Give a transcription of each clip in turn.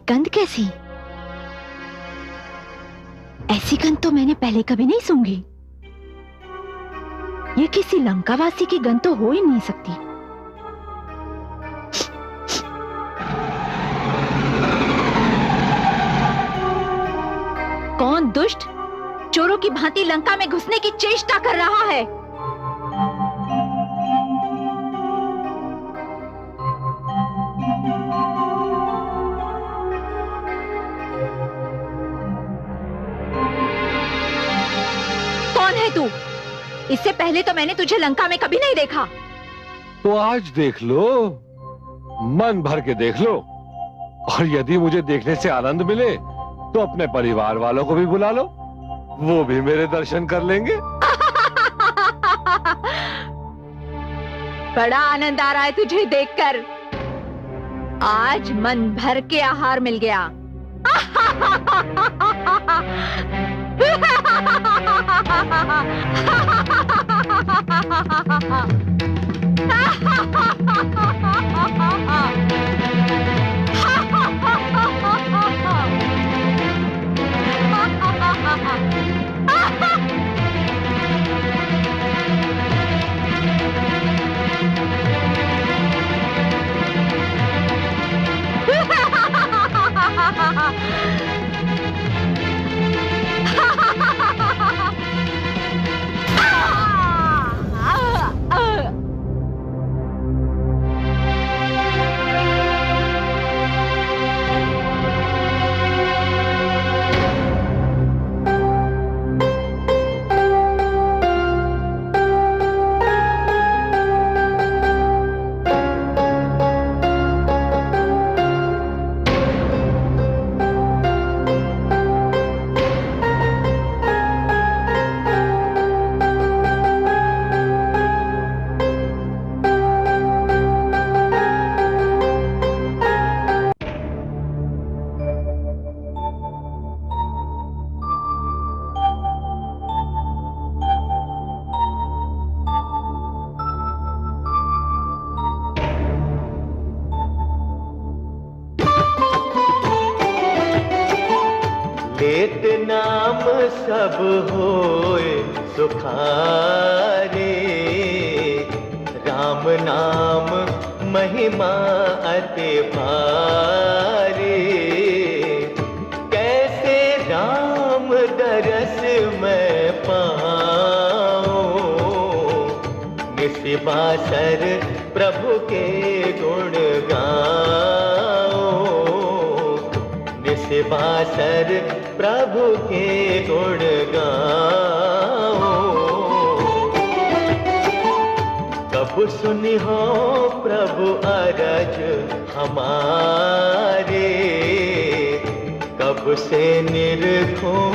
गंध कैसी? ऐसी गंध तो मैंने पहले कभी नहीं सूंघी। ये किसी लंकावासी की गंध तो हो ही नहीं सकती। कौन दुष्ट चोरों की भांति लंका में घुसने की चेष्टा कर रहा है? कौन है तू? इससे पहले तो मैंने तुझे लंका में कभी नहीं देखा। तो आज देख लो, मन भर के देख लो, और यदि मुझे देखने से आनंद मिले तो अपने परिवार वालों को भी बुला लो, वो भी मेरे दर्शन कर लेंगे। बड़ा आनंद आ रहा है तुझे देखकर। आज मन भर के आहार मिल गया। लेत नाम सब होए सुखारे, राम नाम महिमा अति भारी। कैसे राम दरस मैं पाऊं, निशिबासर प्रभु के गुण गाऊं, निशिबासर प्रभु के गुण गाओ। कब सुनी हो प्रभु अरज हमारे, कब से निरखूं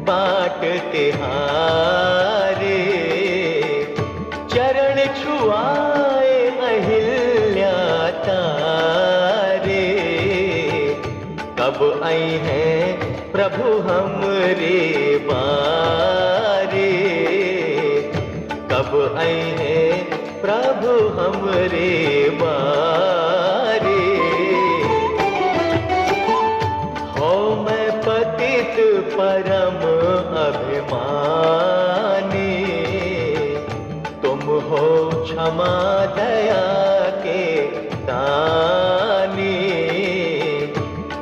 बाट तिहारे। चरण छुआए अहिल्या तारे, कब आई हैं प्रभु हमरे बारे, कब आई हैं प्रभु हमरे बारे। हो मैं पतित परम अभिमानी, तुम हो क्षमा दया के दानी।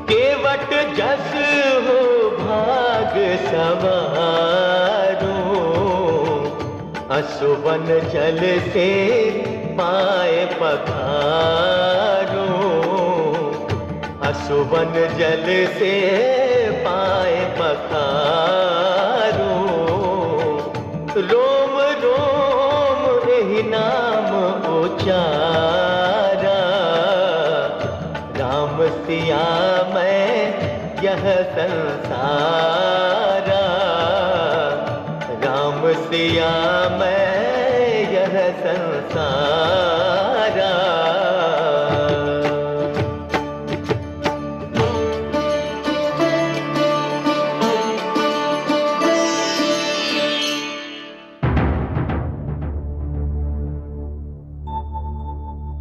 केवट जस हो भाग सवारूं, असुवन जल से पाए पखारूं, असुवन जल से पाए पखारूं। रोम रोम यही नाम उचारा, राम सिया मैं यह संसारा, राम सिया मैं यह संसारा।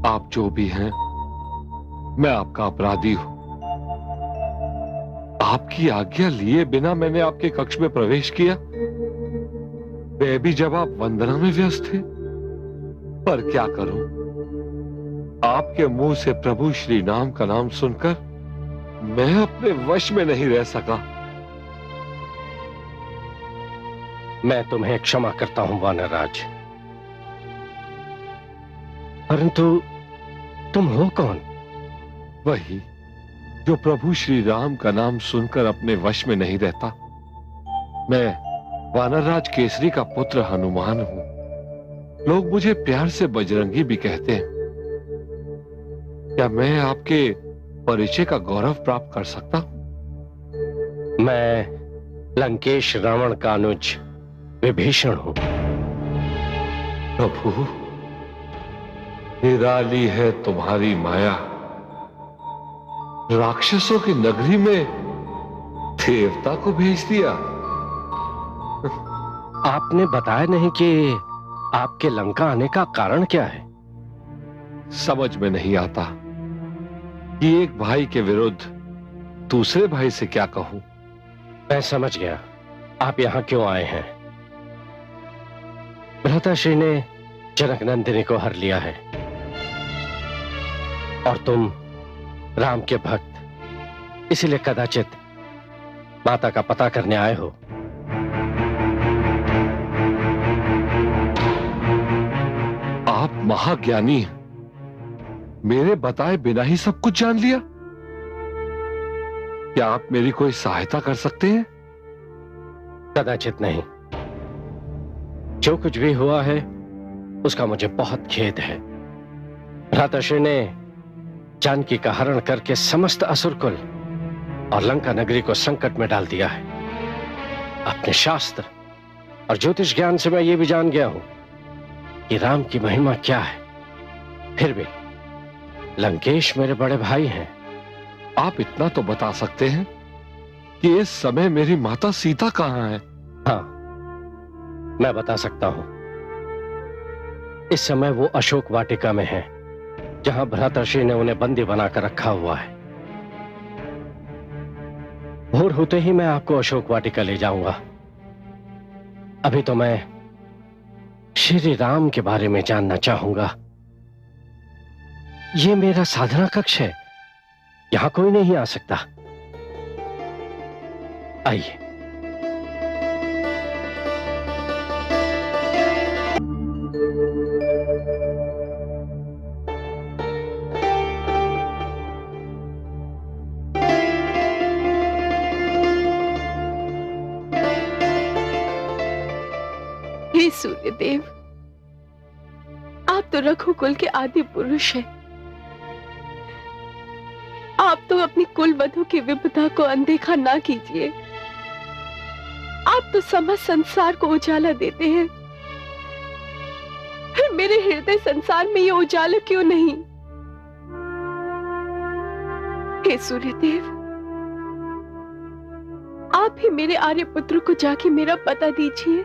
आप जो भी हैं, मैं आपका अपराधी हूं। आपकी आज्ञा लिए बिना मैंने आपके कक्ष में प्रवेश किया, मैं भी जब आप वंदना में व्यस्त थे। पर क्या करूं, आपके मुंह से प्रभु श्री राम का नाम सुनकर मैं अपने वश में नहीं रह सका। मैं तुम्हें क्षमा करता हूं वानरराज, परंतु तुम हो कौन? वही जो प्रभु श्री राम का नाम सुनकर अपने वश में नहीं रहता। मैं वानरराज केसरी का पुत्र हनुमान हूं। लोग मुझे प्यार से बजरंगी भी कहते हैं। क्या मैं आपके परिचय का गौरव प्राप्त कर सकता हूं? मैं लंकेश रावण का अनुज विभीषण हूं। प्रभु, निराली है तुम्हारी माया, राक्षसों की नगरी में देवता को भेज दिया। आपने बताया नहीं कि आपके लंका आने का कारण क्या है? समझ में नहीं आता कि एक भाई के विरुद्ध दूसरे भाई से क्या कहूं। मैं समझ गया आप यहां क्यों आए हैं। भ्राताश्री ने जनक नंदिनी को हर लिया है और तुम राम के भक्त, इसलिए कदाचित माता का पता करने आए हो। आप महाज्ञानी हैं, मेरे बताए बिना ही सब कुछ जान लिया। क्या आप मेरी कोई सहायता कर सकते हैं? कदाचित नहीं। जो कुछ भी हुआ है उसका मुझे बहुत खेद है। भ्राताश्री ने जानकी का हरण करके समस्त असुरकुल और लंका नगरी को संकट में डाल दिया है। अपने शास्त्र और ज्योतिष ज्ञान से मैं ये भी जान गया हूं कि राम की महिमा क्या है। फिर भी लंकेश मेरे बड़े भाई हैं। आप इतना तो बता सकते हैं कि इस समय मेरी माता सीता कहां है? हाँ, मैं बता सकता हूं। इस समय वो अशोक वाटिका में है, जहां भ्राताश्री ने उन्हें बंदी बनाकर रखा हुआ है। भोर होते ही मैं आपको अशोक वाटिका ले जाऊंगा। अभी तो मैं श्री राम के बारे में जानना चाहूंगा। ये मेरा साधना कक्ष है, यहां कोई नहीं आ सकता। आइए। हे सूर्यदेव, आप तो रघुकुल के आदि पुरुष हैं। आप तो अपनी कुल वधु की विपदा को अनदेखा ना कीजिए। आप तो समस्त संसार को उजाला देते हैं, फिर मेरे हृदय संसार में ये उजाला क्यों नहीं? हे सूर्यदेव, आप ही मेरे आर्यपुत्र को जाके मेरा पता दीजिए।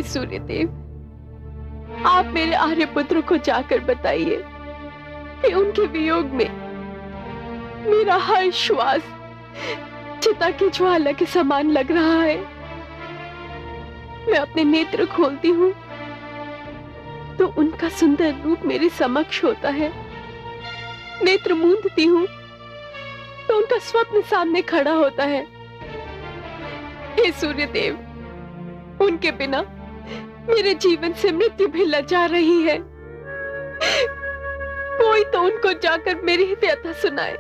सूर्यदेव, आप मेरे आर्यपुत्र को जाकर बताइए कि उनके वियोग में मेरा हर श्वास चिता की ज्वाला के समान लग रहा है। मैं अपने नेत्र खोलती हूँ तो उनका सुंदर रूप मेरे समक्ष होता है। नेत्र मूंदती हूँ तो उनका स्वप्न सामने खड़ा होता है। हे सूर्यदेव, उनके बिना मेरे जीवन से मृत्यु भी लजा रही है। कोई तो उनको जाकर मेरी व्यथा सुनाए।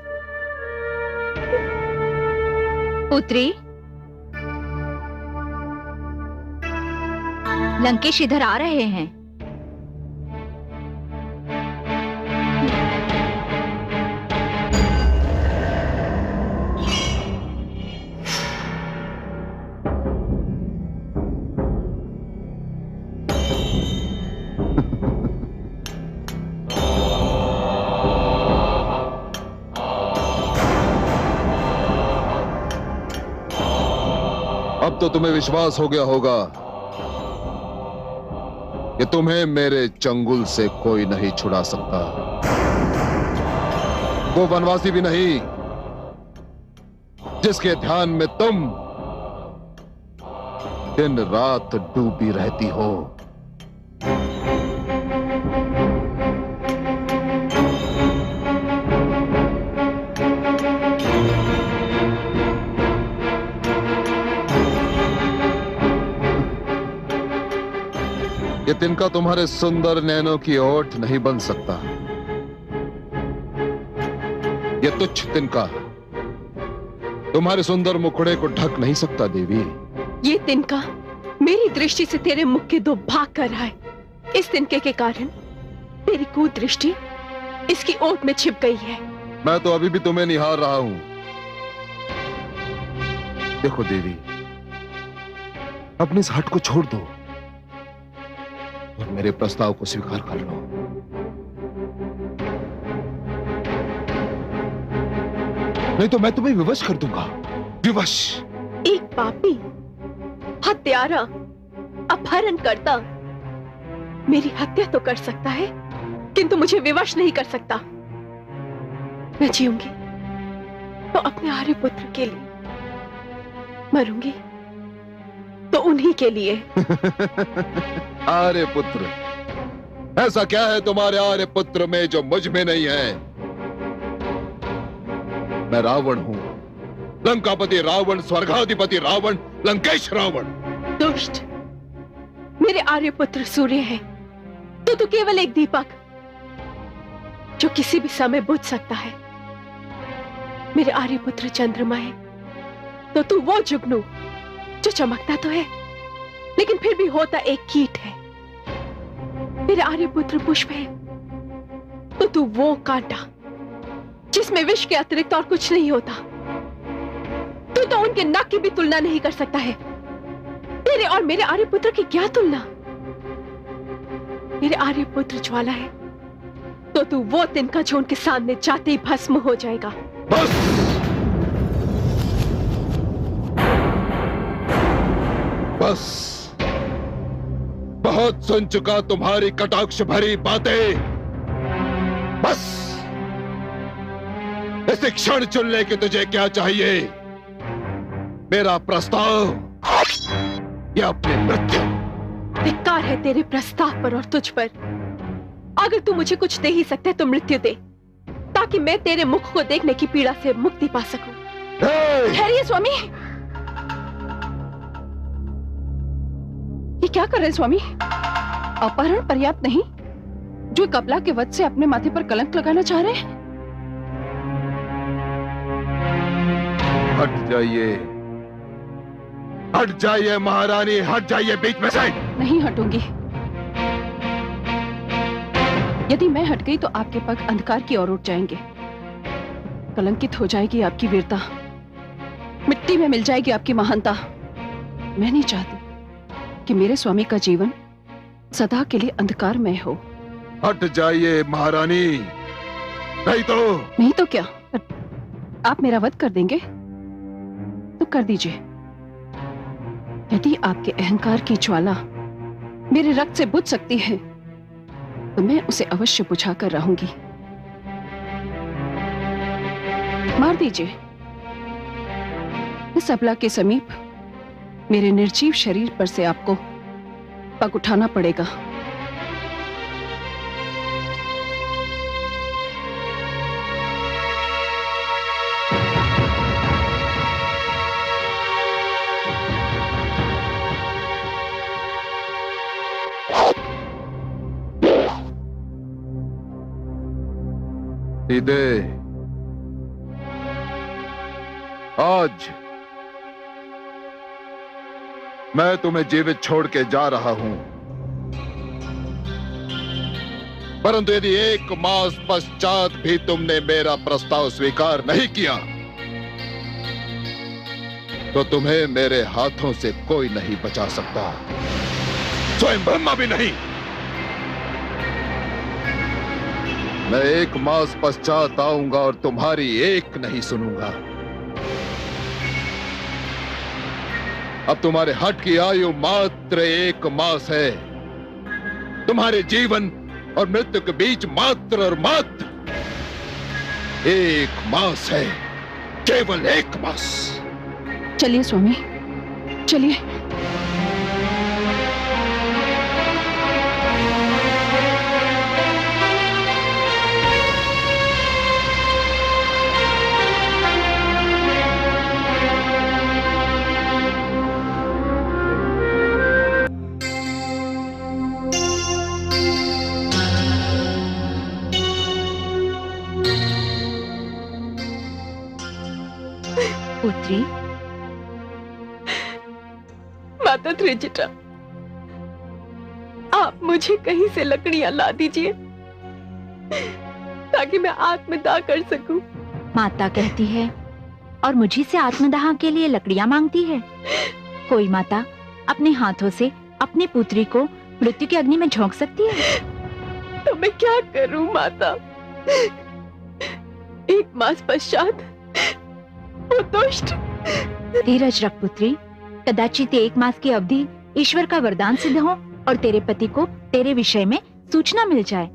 पुत्री, लंकेश इधर आ रहे हैं। अब तो तुम्हें विश्वास हो गया होगा कि तुम्हें मेरे चंगुल से कोई नहीं छुड़ा सकता। वो वनवासी भी नहीं जिसके ध्यान में तुम दिन रात डूबी रहती हो। ये तिनका तुम्हारे सुंदर नैनों की ओट नहीं बन सकता। ये तुच्छ तिनका तुम्हारे सुंदर मुखड़े को ढक नहीं सकता देवी। ये तिनका मेरी दृष्टि से तेरे मुख के दो भाग कर रहा है। इस तिनके के कारण तेरी कुदृष्टि इसकी ओट में छिप गई है। मैं तो अभी भी तुम्हें निहार रहा हूं। देखो देवी, अपनी इस हट को छोड़ दो और मेरे प्रस्ताव को स्वीकार कर लो। नहीं तो मैं तुम्हें विवश कर दूंगा। विवश। एक पापी, हत्यारा, अपहरण करता मेरी हत्या तो कर सकता है, किंतु मुझे विवश नहीं कर सकता। मैं जीऊंगी तो अपने आर्यपुत्र के लिए, मरूंगी तो उन्हीं के लिए। आर्यपुत्र? ऐसा क्या है तुम्हारे आर्यपुत्र में जो मुझ में नहीं है? मैं रावण हूं, लंकापति रावण, स्वर्गाधिपति रावण, लंकेश रावण। दुष्ट, मेरे आर्यपुत्र सूर्य है, तो केवल एक दीपक जो किसी भी समय बुझ सकता है। मेरे आर्यपुत्र चंद्रमा है, तो तू वो जुगनू जो चमकता तो है लेकिन फिर भी होता एक कीट है। मेरे आर्यपुत्र पुष्प है, तो तू वो कांटा जिसमें विष के अतिरिक्त और कुछ नहीं होता। तू तो उनके नाक की भी तुलना नहीं कर सकता है। तेरे और मेरे आर्यपुत्र की क्या तुलना? मेरे आर्यपुत्र ज्वाला है, तो तू वो तिनका जो उनके सामने जाते ही भस्म हो जाएगा। बस! बस बहुत सुन चुका तुम्हारी कटाक्ष भरी बातें। बस इस क्षण चुन ले कि तुझे क्या चाहिए। मेरा प्रस्ताव या अपनी मृत्यु? धिक्कार है तेरे प्रस्ताव पर और तुझ पर। अगर तू मुझे कुछ दे ही सकता है तो मृत्यु दे, ताकि मैं तेरे मुख को देखने की पीड़ा से मुक्ति पा सकूं। ठहरिए स्वामी। ये क्या कर रहे हैं स्वामी? अपहरण पर्याप्त नहीं, जो कपला के वध से अपने माथे पर कलंक लगाना चाह रहे हैं। हट जाइए महारानी, हट जाइए बीच में से। नहीं हटूंगी। यदि मैं हट गई तो आपके पग अंधकार की ओर उठ जाएंगे, कलंकित हो जाएगी आपकी वीरता, मिट्टी में मिल जाएगी आपकी महानता। मैं नहीं चाहती कि मेरे स्वामी का जीवन सदा के लिए अंधकारमय हो। हट जाइए महारानी, नहीं तो क्या? आप मेरा वध कर देंगे तो कर दीजिए। यदि आपके अहंकार की ज्वाला मेरे रक्त से बुझ सकती है तो मैं उसे अवश्य बुझा कर रहूंगी। मार दीजिए। इस अबला के समीप मेरे निर्जीव शरीर पर से आपको पग उठाना पड़ेगा। सीधे आज मैं तुम्हें जीवित छोड़ के जा रहा हूं, परंतु यदि 1 मास पश्चात भी तुमने मेरा प्रस्ताव स्वीकार नहीं किया तो तुम्हें मेरे हाथों से कोई नहीं बचा सकता, स्वयं ब्रह्मा भी नहीं। मैं 1 मास पश्चात आऊंगा और तुम्हारी एक नहीं सुनूंगा। अब तुम्हारे हट की आयु मात्र 1 मास है। तुम्हारे जीवन और मृत्यु के बीच मात्र और मात्र 1 मास है, केवल 1 मास। चलिए स्वामी, चलिए। पुत्री, माता त्रिजटा, आप मुझे कहीं से लकड़ियां ला दीजिए ताकि मैं आत्मदाह कर सकूं। माता कहती है और मुझी से आत्मदाह के लिए लकड़ियां मांगती है। कोई माता अपने हाथों से अपनी पुत्री को मृत्यु की अग्नि में झोंक सकती है? तो मैं क्या करूं माता? 1 मास पश्चात वो दुष्ट। धीरज रख पुत्री, कदाचित 1 मास की अवधि ईश्वर का वरदान सिद्ध हो और तेरे पति को तेरे विषय में सूचना मिल जाए।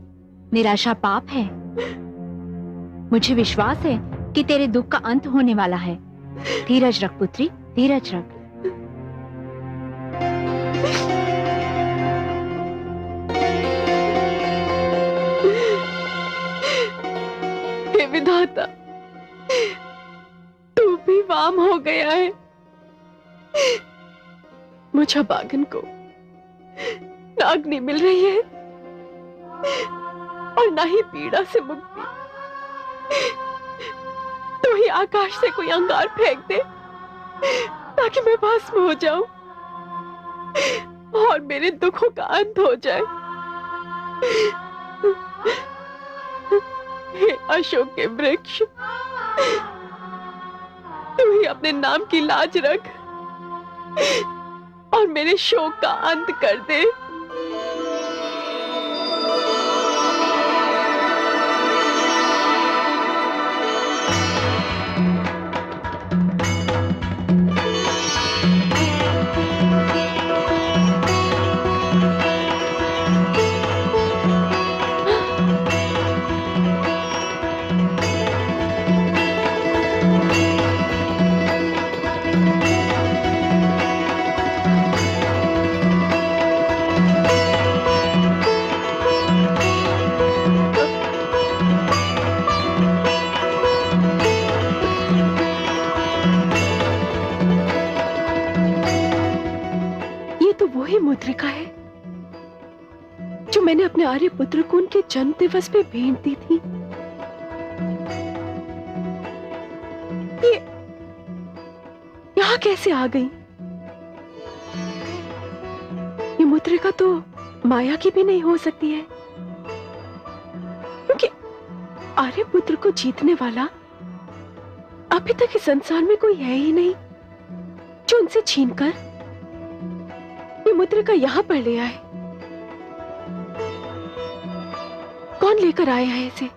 निराशा पाप है। मुझे विश्वास है कि तेरे दुख का अंत होने वाला है। धीरज रख पुत्री, धीरज रख। हे विधाता, तू भी वाम हो गया है। मुझे बागन को न अग्नि मिल रही है और न ही पीड़ा से मुक्ति। तो ही आकाश से कोई अंगार फेंक दे ताकि मैं भस्म हो जाऊं और मेरे दुखों का अंत हो जाए। हे अशोक के वृक्ष, तू ही अपने नाम की लाज रख और मेरे शोक का अंत कर दे। मुद्रिका है जो मैंने अपने आर्य पुत्र को उनके जन्म दिवस पे भेंट दी थी। ये यहाँ कैसे आ गई? ये मुद्रिका तो माया की भी नहीं हो सकती है, क्योंकि आर्य पुत्र को जीतने वाला अभी तक इस संसार में कोई है ही नहीं जो उनसे छीनकर ये मुद्रिका यहां पर ले आए। कौन लेकर आया है इसे?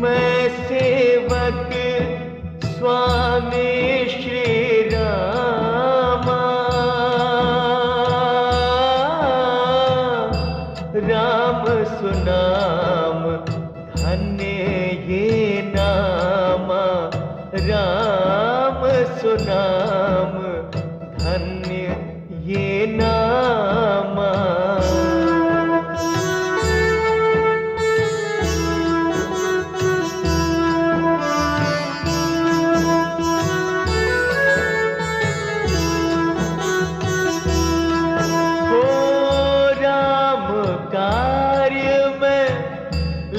मैं सेवक स्वामी श्री रामा, राम सुनाम धन्य ये नामा, राम सुनाम धन्य ये नामा।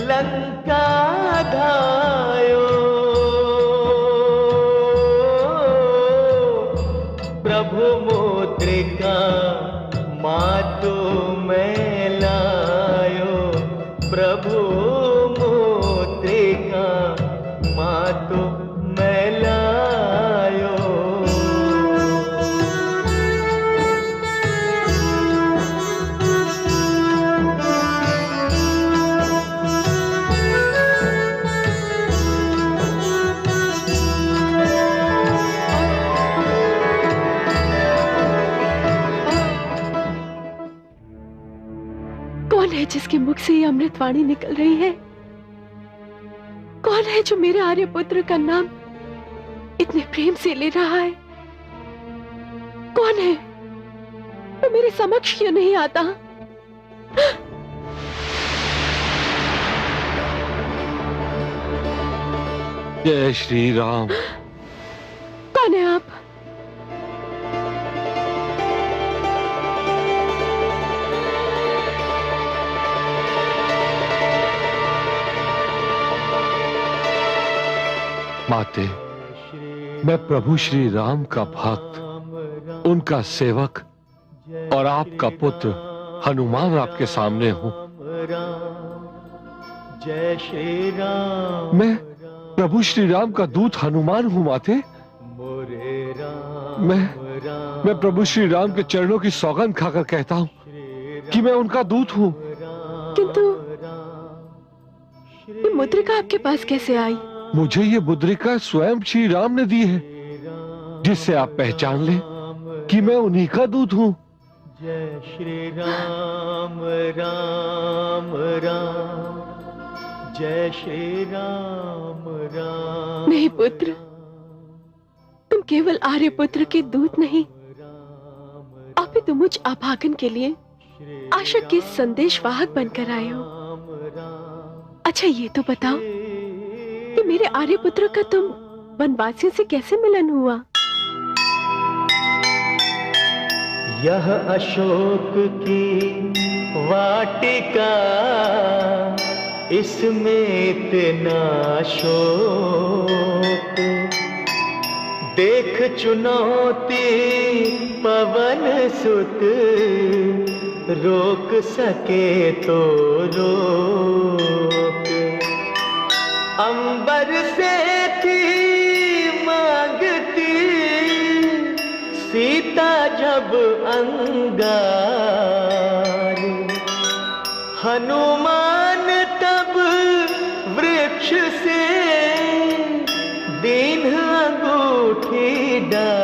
लंका धायो। प्रभु मुद्रिका मातो मैं लायो। प्रभु मुद्रिका मातो मैं लायो। कौन है जिसके मुख से ये अमृतवाणी निकल रही है? कौन है जो मेरे आर्यपुत्र का नाम इतने प्रेम से ले रहा है? कौन है? वो मेरे समक्ष क्यों नहीं आता? जय श्री राम। कौन है आप? माते, मैं प्रभु श्री राम का भक्त, उनका सेवक और आपका पुत्र हनुमान आपके सामने हूँ। जय श्री राम। मैं प्रभु श्री राम का दूत हनुमान हूँ माते। मैं प्रभु श्री राम के चरणों की सौगंध खाकर कहता हूँ कि मैं उनका दूत हूँ। किंतु ये मुद्रिका आपके पास कैसे आई? मुझे ये मुद्रिका स्वयं श्री राम ने दी है, जिससे आप पहचान लें कि मैं उन्हीं का दूत हूँ। जय श्री राम राम राम। जय श्री राम राम। नहीं पुत्र, तुम केवल आर्यपुत्र के दूत नहीं, अपितु मुझ अभागन के लिए आशा के संदेशवाहक बनकर आए हो। अच्छा ये तो बताओ कि मेरे आर्यपुत्र का तुम वनवासियों से कैसे मिलन हुआ? यह अशोक की वाटिका, इसमें इतना शोक। देख चुनौती पवन सुत, रोक सके तो रोक। अंबर से थी मांगती सीता जब अंगार, हनुमान तब वृक्ष से दीन अंगूठी डाली।